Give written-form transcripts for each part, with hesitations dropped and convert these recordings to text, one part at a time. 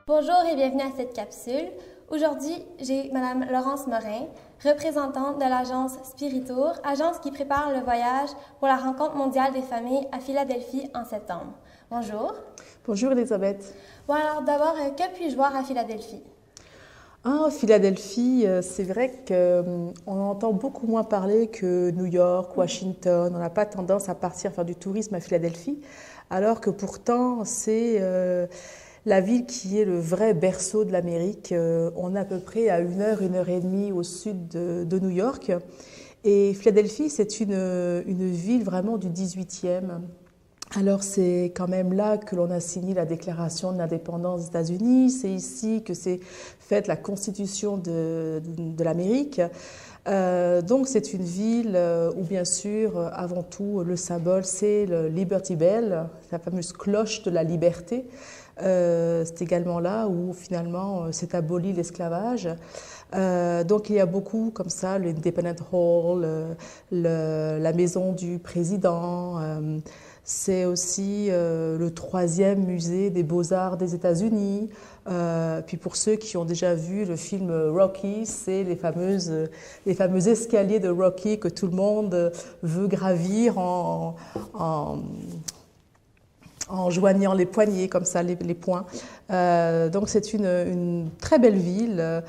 Bonjour et bienvenue à cette capsule. Aujourd'hui, j'ai Madame Laurence Morin, représentante de l'agence Spiritour, agence qui prépare le voyage pour la rencontre mondiale des familles à Philadelphie en septembre. Bonjour. Bonjour Elisabeth. Bon alors d'abord, que puis-je voir à Philadelphie? Philadelphie, c'est vrai qu'on entend beaucoup moins parler que New York, Washington. On n'a pas tendance à partir faire du tourisme à Philadelphie, alors que pourtant c'est la ville qui est le vrai berceau de l'Amérique. On est à peu près à 1 heure et demie au sud de New York. Et Philadelphie, c'est une ville vraiment du 18e. Alors c'est quand même là que l'on a signé la déclaration de l'indépendance des États-Unis, c'est ici que s'est faite la constitution de l'Amérique. Donc c'est une ville où bien sûr, avant tout, le symbole c'est le Liberty Bell, la fameuse cloche de la liberté. C'est également là où finalement s'est aboli l'esclavage. Donc il y a beaucoup comme ça, l'Independence Hall, la maison du président. C'est aussi le 3e musée des beaux-arts des États-Unis. Puis pour ceux qui ont déjà vu le film Rocky, c'est les fameux escaliers de Rocky que tout le monde veut gravir en joignant les poignets, comme ça, les poings. Donc c'est une très belle ville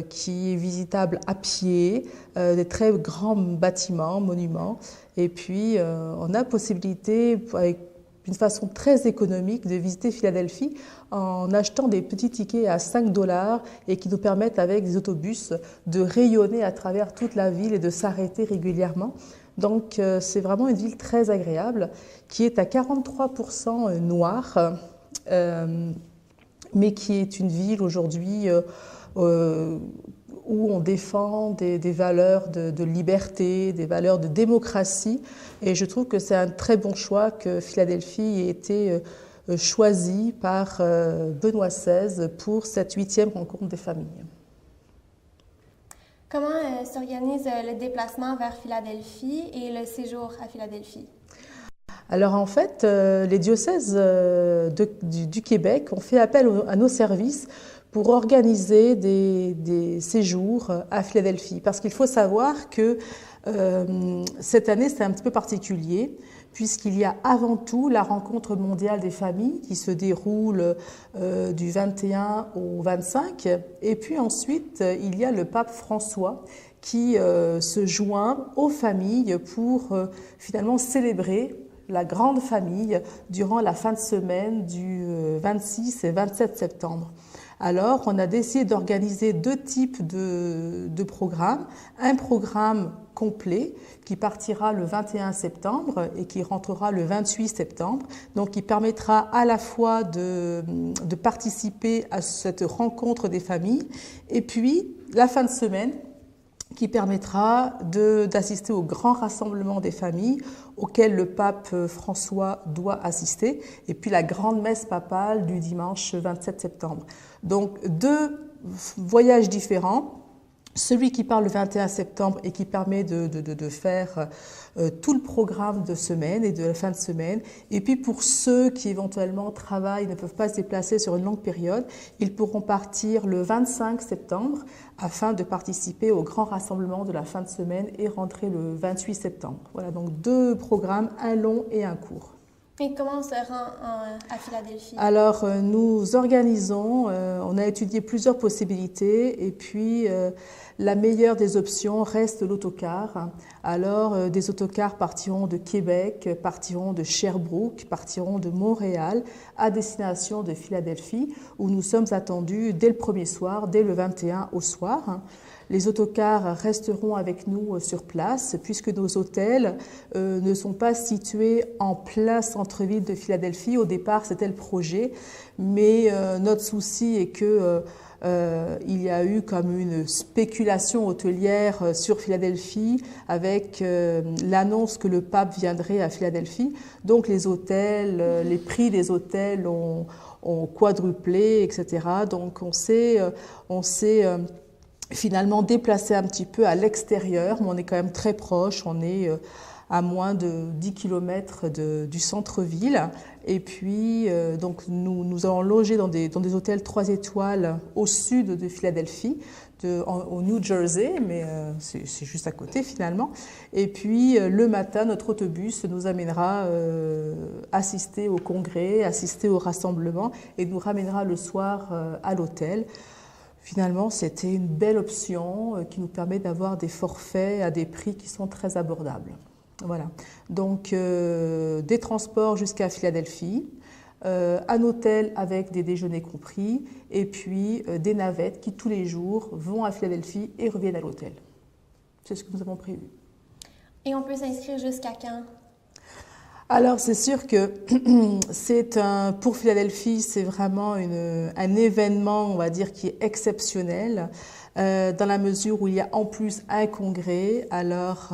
qui est visitable à pied, des très grands bâtiments, monuments. Et puis on a possibilité, avec une façon très économique, de visiter Philadelphie en achetant des petits tickets à 5 $ et qui nous permettent, avec des autobus, de rayonner à travers toute la ville et de s'arrêter régulièrement. Donc c'est vraiment une ville très agréable qui est à 43% noire, mais qui est une ville aujourd'hui où on défend des valeurs de liberté, des valeurs de démocratie. Et je trouve que c'est un très bon choix que Philadelphie ait été choisie par Benoît XVI pour cette 8e rencontre des familles. Comment s'organise le déplacement vers Philadelphie et le séjour à Philadelphie? Alors en fait, les diocèses du Québec ont fait appel à nos services pour organiser des séjours à Philadelphie. Parce qu'il faut savoir que cette année, c'est un petit peu particulier, puisqu'il y a avant tout la rencontre mondiale des familles qui se déroule du 21 au 25. Et puis ensuite, il y a le pape François qui se joint aux familles pour finalement célébrer la grande famille durant la fin de semaine du 26 et 27 septembre. Alors, on a décidé d'organiser 2 types de programmes. Un programme complet qui partira le 21 septembre et qui rentrera le 28 septembre. Donc, qui permettra à la fois de participer à cette rencontre des familles et puis la fin de semaine qui permettra d'assister au grand rassemblement des familles auquel le pape François doit assister, et puis la grande messe papale du dimanche 27 septembre. Donc 2 voyages différents. Celui qui part le 21 septembre et qui permet de faire tout le programme de semaine et de la fin de semaine. Et puis pour ceux qui éventuellement travaillent, ne peuvent pas se déplacer sur une longue période, ils pourront partir le 25 septembre afin de participer au grand rassemblement de la fin de semaine et rentrer le 28 septembre. Voilà, donc 2 programmes, un long et un court. Et comment on se rend à Philadelphie? Alors, nous organisons, on a étudié plusieurs possibilités et puis la meilleure des options reste l'autocar. Alors, des autocars partiront de Québec, partiront de Sherbrooke, partiront de Montréal à destination de Philadelphie où nous sommes attendus dès le premier soir, dès le 21 au soir. Les autocars resteront avec nous sur place puisque nos hôtels ne sont pas situés en plein centre-ville de Philadelphie. Au départ, c'était le projet, mais notre souci est que il y a eu comme une spéculation hôtelière sur Philadelphie avec l'annonce que le pape viendrait à Philadelphie. Donc les hôtels, les prix des hôtels ont quadruplé, etc. Donc on s'est finalement déplacé un petit peu à l'extérieur, mais on est quand même très proche, on est à moins de 10 km du centre-ville. Et puis, donc, nous allons loger dans des hôtels 3 étoiles au sud de Philadelphie, au New Jersey, mais c'est juste à côté finalement. Et puis, le matin, notre autobus nous amènera assister au congrès, assister au rassemblement et nous ramènera le soir à l'hôtel. Finalement, c'était une belle option qui nous permet d'avoir des forfaits à des prix qui sont très abordables. Voilà, donc des transports jusqu'à Philadelphie, un hôtel avec des déjeuners compris, et puis des navettes qui tous les jours vont à Philadelphie et reviennent à l'hôtel. C'est ce que nous avons prévu. Et on peut s'inscrire jusqu'à quand? Alors c'est sûr que pour Philadelphie, c'est vraiment un événement, on va dire, qui est exceptionnel. Dans la mesure où il y a en plus un congrès, alors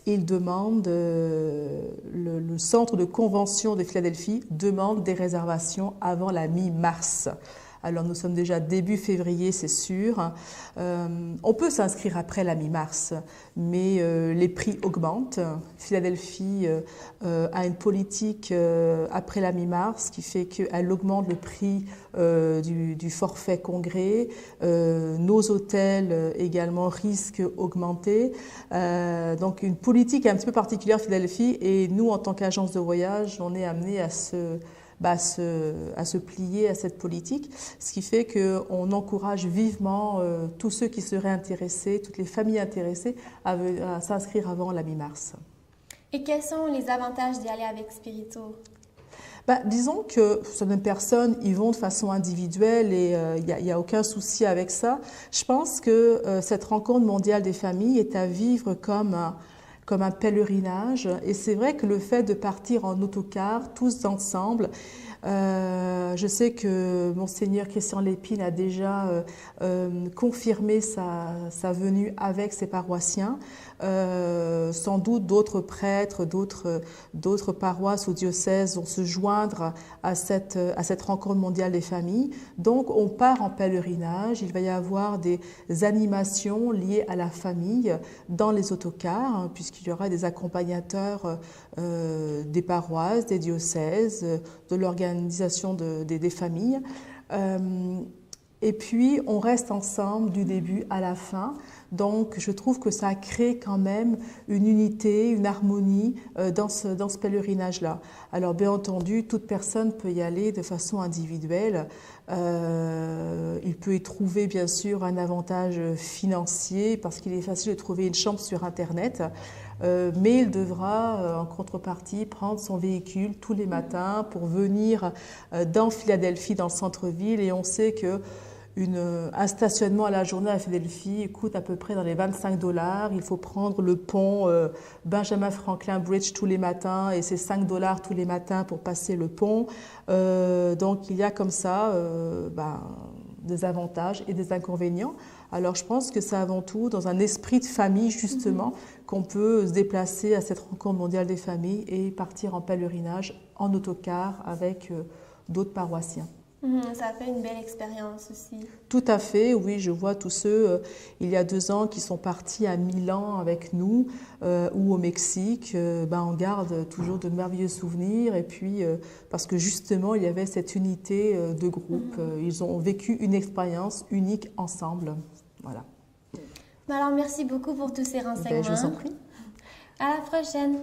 il demande, le centre de convention de Philadelphie demande des réservations avant la mi-mars. Alors nous sommes déjà début février, c'est sûr. On peut s'inscrire après la mi-mars, mais les prix augmentent. Philadelphie a une politique après la mi-mars qui fait qu'elle augmente le prix du forfait congrès. Nos hôtels également risquent d'augmenter. Donc une politique un petit peu particulière Philadelphie, et nous en tant qu'agence de voyage, on est amenés à se plier à cette politique, ce qui fait qu'on encourage vivement tous ceux qui seraient intéressés, toutes les familles intéressées à s'inscrire avant la mi-mars. Et quels sont les avantages d'y aller avec Spiritour? Disons que certaines personnes y vont de façon individuelle et il n'y a aucun souci avec ça. Je pense que cette rencontre mondiale des familles est à vivre comme un pèlerinage. Et c'est vrai que le fait de partir en autocar, tous ensemble, je sais que Monseigneur Christian Lépine a déjà confirmé sa venue avec ses paroissiens. Sans doute d'autres prêtres, d'autres paroisses ou diocèses vont se joindre à cette rencontre mondiale des familles. Donc on part en pèlerinage, il va y avoir des animations liées à la famille dans les autocars, hein, puisqu'il y aura des accompagnateurs des paroisses, des diocèses, de l'organisation des familles. Et puis, on reste ensemble du début à la fin. Donc, je trouve que ça crée quand même une unité, une harmonie dans ce pèlerinage-là. Alors, bien entendu, toute personne peut y aller de façon individuelle. Il peut y trouver, bien sûr, un avantage financier parce qu'il est facile de trouver une chambre sur Internet. Mais il devra, en contrepartie, prendre son véhicule tous les matins pour venir dans Philadelphie, dans le centre-ville. Et on sait que un stationnement à la journée à Philadelphie coûte à peu près dans les 25 $. Il faut prendre le pont Benjamin Franklin Bridge tous les matins et c'est 5 $ tous les matins pour passer le pont. Donc il y a comme ça des avantages et des inconvénients. Alors je pense que c'est avant tout dans un esprit de famille justement qu'on peut se déplacer à cette rencontre mondiale des familles et partir en pèlerinage en autocar avec d'autres paroissiens. Ça fait une belle expérience aussi. Tout à fait, oui, je vois tous ceux, il y a 2 ans, qui sont partis à Milan avec nous ou au Mexique. On garde toujours de merveilleux souvenirs et puis parce que justement, il y avait cette unité de groupe. Ils ont vécu une expérience unique ensemble. Voilà. Alors, merci beaucoup pour tous ces renseignements. Je vous en prie. À la prochaine.